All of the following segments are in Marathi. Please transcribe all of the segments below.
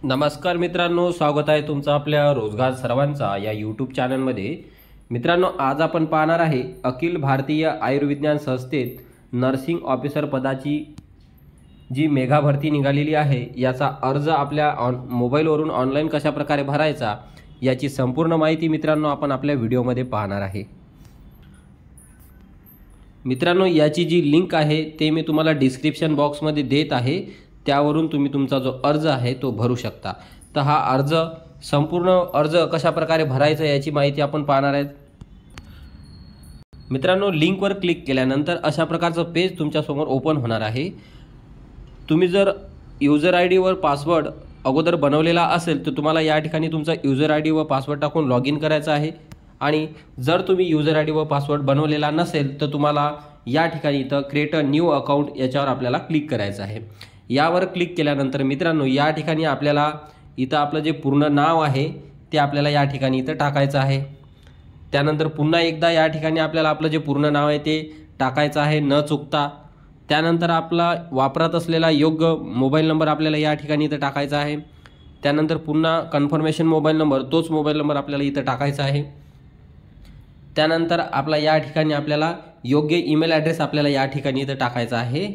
नमस्कार मित्रांनो, स्वागत आहे तुमचं आपल्या रोजगार सर्वांचा या यूट्यूब चॅनलमध्ये। मित्रांनो, आज आपण पाहणार आहे अखिल भारतीय आयुर्विज्ञान संस्थेत नर्सिंग ऑफिसर पदाची जी मेगा भरती निघालेली आहे याचा अर्ज आपल्या मोबाईलवरून ऑनलाईन कशा प्रकारे भरायचा याची संपूर्ण माहिती मित्रांनो आपण आपल्या व्हिडिओमध्ये पाहणार आहे। मित्रांनो, याची जी लिंक आहे ते मी तुम्हाला डिस्क्रिप्शन बॉक्समध्ये देत आहे, त्यावरून तुम्ही तुमचा जो अर्ज आहे तो भरू शकता। तर हा संपूर्ण अर्ज कशा प्रकारे भरायचा याची माहिती आपण पाहणार आहोत। मित्रांनो, लिंकवर क्लिक केल्यानंतर अशा प्रकारचं पेज तुमच्या समोर ओपन होणार आहे। तुम्ही जर यूजर आयडी वर पासवर्ड अगोदर बनवलेला असेल तर तुम्हाला या ठिकाणी तुमचा यूजर आयडी व पासवर्ड टाकून लॉग इन करायचं आहे। आणि जर तुम्ही यूजर आयडी व पासवर्ड बनवलेला नसेल तर तुम्हाला या ठिकाणी इथं क्रिएट अ न्यू अकाउंट याच्यावर आपल्याला क्लिक करायचं आहे। यावर क्लिक केल्यानंतर मित्रांनो या ठिकाणी आपल्याला इथं आपलं जे पूर्ण नाव आहे ते आपल्याला या ठिकाणी इथं टाकायचं आहे। त्यानंतर पुन्हा एकदा या ठिकाणी आपल्याला आपलं जे पूर्ण नाव आहे ते टाकायचं आहे न चुकता। त्यानंतर आपला वापरत असलेला योग्य मोबाईल नंबर आपल्याला या ठिकाणी इथं टाकायचा आहे। त्यानंतर पुन्हा कन्फर्मेशन मोबाईल नंबर, तोच मोबाईल नंबर आपल्याला इथं टाकायचा आहे। त्यानंतर आपला या ठिकाणी आपल्याला योग्य ईमेल ॲड्रेस आपल्याला या ठिकाणी इथं टाकायचा आहे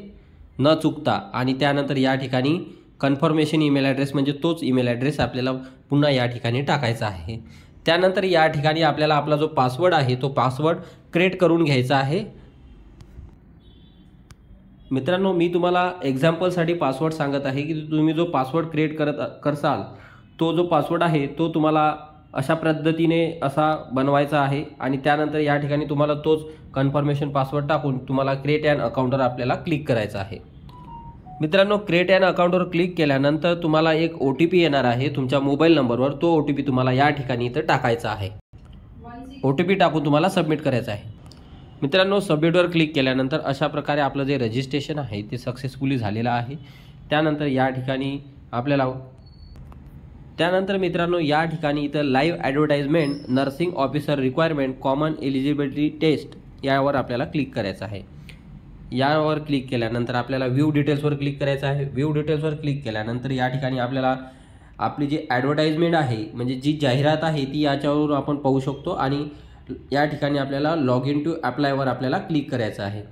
न चुकता। आणि त्यानंतर या ठिकाणी कन्फर्मेशन ईमेल ॲड्रेस म्हणजे तोच ईमेल ॲड्रेस आपल्याला पुन्हा या ठिकाणी टाकायचा आहे। त्यानंतर या ठिकाणी आपल्याला आपला जो पासवर्ड आहे तो पासवर्ड क्रिएट करून घ्यायचा आहे। मित्रांनो, मी तुम्हाला एक्झाम्पलसाठी पासवर्ड सांगत आहे की तुम्ही जो पासवर्ड क्रिएट करसाल तो जो पासवर्ड आहे तो तुम्हाला अशा पद्धतीने असा बनवायचा आहे। आणि त्यानंतर या ठिकाणी तुम्हाला तोच कन्फर्मेशन पासवर्ड टाकून तुम्हाला क्रिएट ॲन अकाउंटवर आपल्याला क्लिक करायचं आहे। मित्रांनो, क्रिएट ॲन अकाउंटवर क्लिक केल्यानंतर तुम्हाला एक OTP येणार आहे तुमच्या मोबाईल नंबरवर। तो OTP तुम्हाला या ठिकाणी इथं टाकायचा आहे। OTP टाकून तुम्हाला सबमिट करायचं आहे। मित्रांनो, सबमिटवर क्लिक केल्यानंतर अशा प्रकारे आपलं जे रजिस्ट्रेशन आहे ते सक्सेसफुली झालेलं आहे। त्यानंतर मित्रांनो या ठिकाणी इथं live advertisement nursing officer requirement common eligibility test यावर आपल्याला क्लिक करायचं आहे। यावर क्लिक केल्यानंतर आपल्याला व्ह्यू डिटेल्सवर क्लिक करायचं आहे। व्ह्यू डिटेल्सवर क्लिक केल्यानंतर या ठिकाणी आपल्याला आपली जी ॲडव्हर्टाइजमेंट आहे म्हणजे जी जाहिरात आहे ती याच्यावरून आपण पाहू शकतो। आणि या ठिकाणी आपल्याला लॉग इन टू अप्लायवर आपल्याला क्लिक करायचं आहे।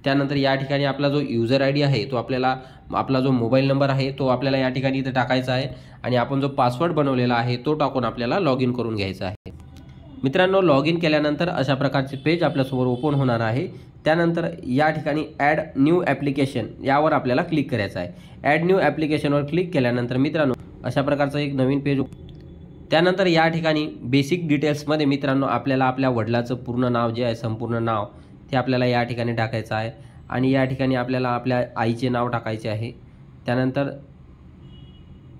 त्यानंतर या ठिकाणी आपला जो यूजर आयडी आहे तो आपला जो मोबाईल नंबर आहे तो आपल्याला या ठिकाणी इथे टाकायचा आहे। आणि आपण जो पासवर्ड बनवलेला आहे तो टाकून आपल्याला लॉग इन करून घ्यायचा आहे। मित्रांनो, लॉग इन केल्यानंतर अशा प्रकारचे पेज आपल्यासमोर ओपन होणार आहे। त्यानंतर या ठिकाणी ॲड न्यू ॲप्लिकेशन यावर आपल्याला क्लिक करायचं आहे। ॲड न्यू ॲप्लिकेशनवर क्लिक केल्यानंतर मित्रांनो अशा प्रकारचं एक नवीन पेज। त्यानंतर या ठिकाणी बेसिक डिटेल्समध्ये मित्रांनो आपल्याला आपल्या वडिलाचं पूर्ण नाव जे आहे संपूर्ण नाव ते आपल्याला या ठिकाणी टाकायचं आहे। आणि या ठिकाणी आपल्याला आपल्या आईचे नाव टाकायचे आहे। त्यानंतर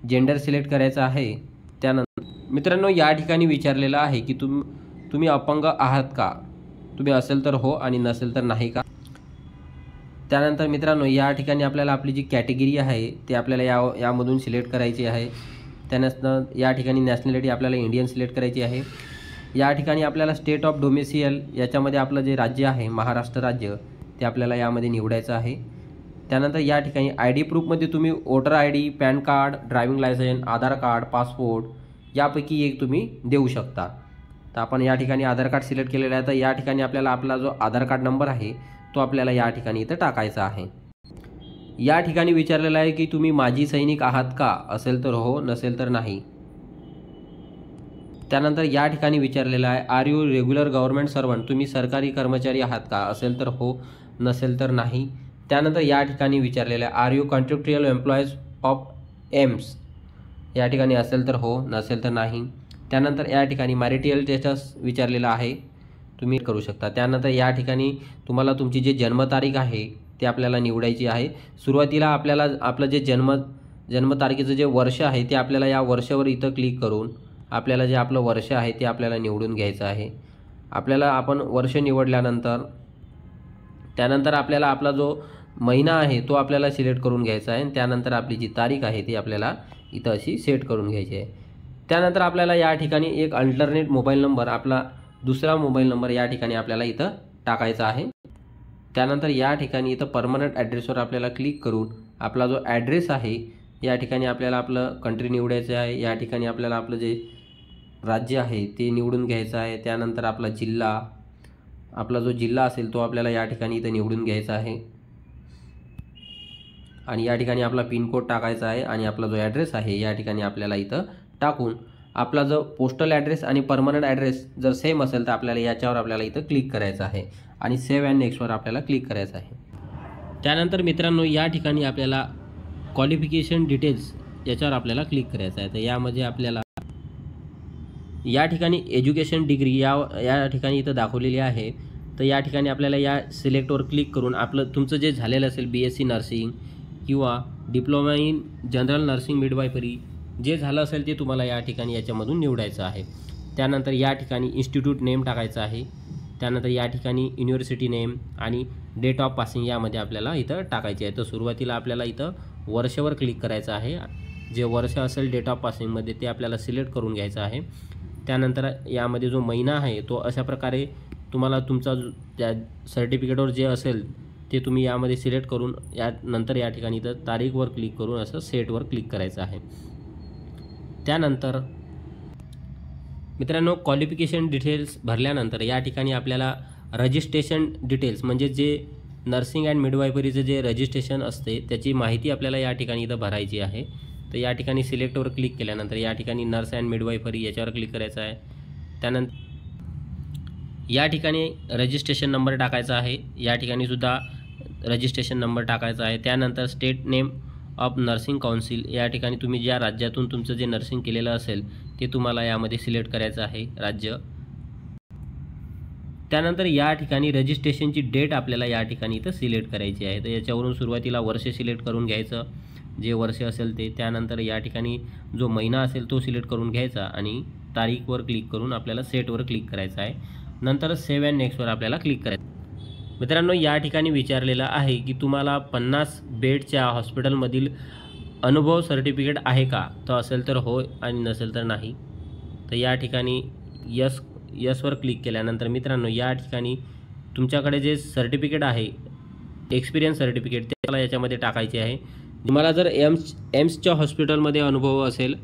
जेंडर सिलेक्ट करायचं आहे। त्यानंतर मित्रांनो या ठिकाणी विचारलेलं आहे की तुम्ही अपंग आहात का? तुम्ही असेल तर हो आणि नसेल तर नाही का। त्यानंतर मित्रांनो या ठिकाणी आपल्याला आपली जी कॅटेगरी आहे ते आपल्याला यामधून सिलेक्ट करायची आहे। त्यानंतर या ठिकाणी नॅशनॅलिटी आपल्याला इंडियन सिलेक्ट करायची आहे। या ठिकाणी आपल्याला स्टेट ऑफ डोमिसियल याच्यामध्ये आपलं जे राज्य आहे महाराष्ट्र राज्य ते आपल्याला यामध्ये निवडायचं आहे। त्यानंतर या ठिकाणी ID प्रूफमध्ये तुम्ही voter ID, PAN card, driving licence, Aadhaar card, passport यापैकी एक तुम्ही देऊ शकता। तर आपण या ठिकाणी आधार कार्ड सिलेक्ट केलेलं आहे। तर या ठिकाणी आपल्याला आपला जो आधार कार्ड नंबर आहे तो आपल्याला या ठिकाणी इथं टाकायचा आहे। या ठिकाणी विचारलेलं आहे की तुम्ही माजी सैनिक आहात का? असेल तर हो, नसेल तर नाही। त्यानंतर या ठिकाणी विचारलेलं आहे are you regular government servant? तुम्ही सरकारी कर्मचारी आहात का? असेल तर हो, नसेल तर नाही। त्यानंतर या ठिकाणी विचारलेलं आहे are you contractual employees of AIIMS? या ठिकाणी असेल तर हो, नसेल तर नाही। त्यानंतर या ठिकाणी मॅरिटल स्टेटस विचारलेलं आहे, तुम्ही करू शकता। त्यानंतर या ठिकाणी तुम्हाला तुमची जी जन्मतारीख आहे ते आपल्याला निवडायची आहे। सुरुवातीला आपल्याला आपलं जे जन्मतारखेचं जे वर्ष आहे ते आपल्याला या वर्षावर इथं क्लिक करून आपल्याला जे आपलं वर्ष आहे ते आपल्याला निवडून घ्यायचं आहे। आपण वर्ष निवडल्यानंतर त्यानंतर आपल्याला आपला जो महिना आहे तो आपल्याला सिलेक्ट करून घ्यायचा आहे। त्यानंतर आपली जी तारीख आहे ती आपल्याला इथं अशी सेट करून घ्यायची आहे। त्यानंतर आपल्याला या ठिकाणी एक अल्टरनेट मोबाईल नंबर, आपला दुसरा मोबाईल नंबर या ठिकाणी आपल्याला इथं टाकायचा आहे। त्यानंतर या ठिकाणी इथं परमनंट ॲड्रेसवर आपल्याला क्लिक करून आपला जो ॲड्रेस आहे या ठिकाणी आपल्याला आपलं कंट्री निवडायचं आहे। या ठिकाणी आपल्याला आपलं जे राज्य आहे ते निवडून घ्यायचं आहे। त्यानंतर आपला जिल्हा, आपला जो जिल्हा असेल तो आपल्याला या ठिकाणी इथं निवडून घ्यायचा आहे आणि या ठिकाणी आपला पिनकोड टाकायचा आहे आणि आपला जो ॲड्रेस आहे या ठिकाणी आपल्याला इथं टाकून आपला जो पोस्टल ॲड्रेस आणि परमनंट ॲड्रेस जर सेम असेल तर आपल्याला याच्यावर आपल्याला इथं क्लिक करायचं आहे आणि सेव्ह अँड नेक्स्टवर आपल्याला क्लिक करायचं आहे। त्यानंतर मित्रांनो या ठिकाणी आपल्याला क्वालिफिकेशन डिटेल्स याच्यावर आपल्याला क्लिक करायचं आहे। तर यामध्ये आपल्याला या ठिकाणी एज्युकेशन डिग्री या ठिकाणी इथं दाखवलेली आहे। तर या ठिकाणी आपल्याला या सिलेक्टवर क्लिक करून आपलं तुमचं जे झालेलं असेल BSc नर्सिंग किंवा diploma in general nursing midwifery जे झालं असेल ते तुम्हाला या ठिकाणी याच्यामधून निवडायचं आहे। त्यानंतर या ठिकाणी इन्स्टिट्यूट नेम टाकायचं आहे। त्यानंतर या ठिकाणी युनिव्हर्सिटी नेम आणि डेट ऑफ पासिंग यामध्ये आपल्याला इथं टाकायचे आहे। तर सुरुवातीला आपल्याला इथं वर्षावर क्लिक करायचं आहे। जे वर्ष असेल डेट ऑफ पासिंगमध्ये ते आपल्याला सिलेक्ट करून घ्यायचं आहे। त्यानंतर यामध्ये जो महिना आहे तो अशा प्रकारे तुम्हाला तुमचा त्या सर्टिफिकेटवर जे असेल ते तुम्ही यामध्ये सिलेक्ट करून नंतर या ठिकाणी इथं तारीखवर क्लिक करून असं सेटवर क्लिक करायचं आहे। त्यानंतर मित्रांनो क्वालिफिकेशन डिटेल्स भरल्यानंतर या ठिकाणी आपल्याला रजिस्ट्रेशन डिटेल्स म्हणजे जे नर्सिंग अँड मिडवायफरीचं जे रजिस्ट्रेशन असते त्याची माहिती आपल्याला या ठिकाणी इथं भरायची आहे। तर या ठिकाणी सिलेक्टवर क्लिक केल्यानंतर या ठिकाणी नर्स अँड मिडवायफरी याच्यावर क्लिक करायचं आहे। त्यानंतर या ठिकाणी रजिस्ट्रेशन नंबर टाकायचा आहे। या ठिकाणी सुद्धा रजिस्ट्रेशन नंबर टाकायचा आहे। त्यानंतर state name of nursing council या ठिकाणी तुम्ही ज्या राज्यातून तुमचं जे नर्सिंग केलेलं असेल ते तुम्हाला यामध्ये सिलेक्ट करायचं आहे राज्य। त्यानंतर या ठिकाणी रजिस्ट्रेशनची डेट आपल्याला या ठिकाणी इथं सिलेक्ट करायची आहे। तर याच्यावरून सुरुवातीला वर्ष सिलेक्ट करून घ्यायचं जे वर्ष असेल ते। त्यानंतर या ठिकाणी जो महिना असेल तो सिलेक्ट करून घ्यायचा आणि तारीखवर क्लिक करून आपल्याला सेटवर क्लिक करायचं आहे। नंतर सेव्ह अँड नेक्स्टवर आपल्याला क्लिक करायचं। मित्रांनो या ठिकाणी विचारलेलं आहे की तुम्हाला 50 बेडच्या हॉस्पिटलमधील अनुभव सर्टिफिकेट आहे का? तर असेल तर होय आणि नसेल तर नाही। तर या ठिकाणी यसवर क्लिक केल्यानंतर मित्रांनो या ठिकाणी तुमच्याकडे जे सर्टिफिकेट आहे एक्सपिरियन्स सर्टिफिकेट ते मला याच्यामध्ये टाकायचे आहे। तुम्हाला जर एम्सच्या हॉस्पिटलमध्ये अनुभव असेल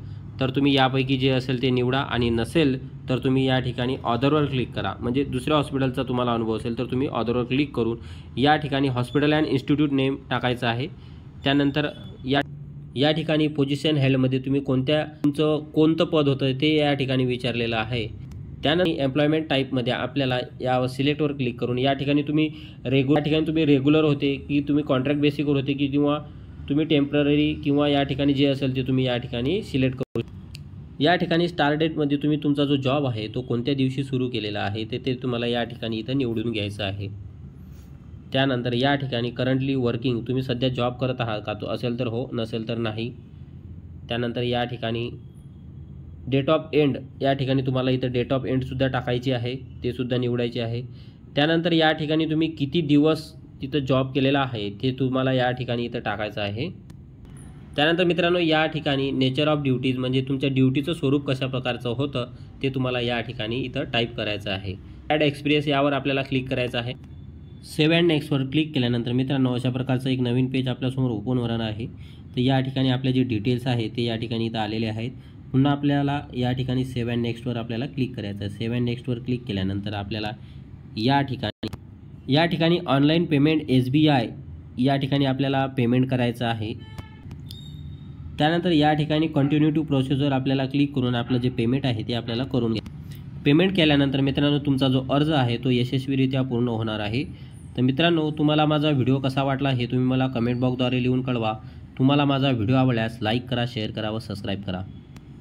तर तुम्ही यापैकी जे असेल ते निवडा आणि नसेल तर तुम्ही या ठिकाणी ऑदरवर क्लिक करा। म्हणजे दुसऱ्या हॉस्पिटलचा तुम्हाला अनुभव असेल तर तुम्ही ऑदरवर क्लिक करून या ठिकाणी हॉस्पिटल अँड इन्स्टिट्यूट नेम टाकायचं आहे। त्यानंतर या ठिकाणी पोझिशन हेल्डमध्ये तुम्ही तुमचं कोणतं पद होतं ते या ठिकाणी विचारलेलं आहे। त्यानंतर एम्प्लॉयमेंट टाईपमध्ये आपल्याला या सिलेक्टवर क्लिक करून या ठिकाणी तुम्ही रेग्युलर होते की तुम्ही कॉन्ट्रॅक्ट बेसिकवर होते की किंवा तुम्ही टेम्पररी किंवा या ठिकाणी जे असेल ते तुम्ही या ठिकाणी सिलेक्ट करू। या ठिकाणी स्टार्ट डेटमध्ये तुम्ही तुमचा जो जॉब आहे तो कोणत्या दिवशी सुरू केलेला आहे ते तुम्हाला या ठिकाणी इथं निवडून घ्यायचं आहे। त्यानंतर या ठिकाणी करंटली वर्किंग तुम्ही सध्या जॉब करत आहात का? तो असेल तर हो, नसेल तर नाही। त्यानंतर या ठिकाणी डेट ऑफ एंड या ठिकाणी तुम्हाला इथं डेट ऑफ एंडसुद्धा टाकायची आहे, ते सुद्धा निवडायचे आहे। त्यानंतर या ठिकाणी तुम्ही किती दिवस तिथं जॉब केलेला आहे ते तुम्हाला या ठिकाणी इथं टाकायचं आहे। त्यानंतर मित्रांनो या ठिकाणी नेचर ऑफ ड्युटीज म्हणजे तुमच्या ड्युटीचं स्वरूप कशा प्रकारचं होतं ते तुम्हाला या ठिकाणी इथं टाईप करायचं आहे। ॲड एक्सपिरियन्स यावर आपल्याला क्लिक करायचं आहे। सेव्ह अँड नेक्स्टवर क्लिक केल्यानंतर मित्रांनो अशा प्रकारचं एक नवीन पेज आपल्यासमोर ओपन होणार आहे। तर या ठिकाणी आपले जे डिटेल्स आहेत ते या ठिकाणी इथं आलेले आहेत। पुन्हा आपल्याला या ठिकाणी सेव्ह अँड नेक्स्टवर आपल्याला क्लिक करायचं आहे। सेव्ह अँड नेक्स्टवर क्लिक केल्यानंतर आपल्याला या ठिकाणी ऑनलाईन पेमेंट SBI या ठिकाणी आपल्याला पेमेंट करायचं आहे। त्यानंतर या ठिकाणी कंटिन्यू टू प्रोसेसवर आपल्याला क्लिक करून आपलं जे पेमेंट आहे ते आपल्याला करून घ्या। पेमेंट केल्यानंतर मित्रांनो तुमचा जो अर्ज आहे तो यशस्वीरित्या पूर्ण होणार आहे। तर मित्रांनो तुम्हाला माझा व्हिडिओ कसा वाटला हे तुम्ही मला कमेंट बॉक्सद्वारे लिहून कळवा। तुम्हाला माझा व्हिडिओ आवडल्यास लाईक करा, शेअर करा व सबस्क्राईब करा।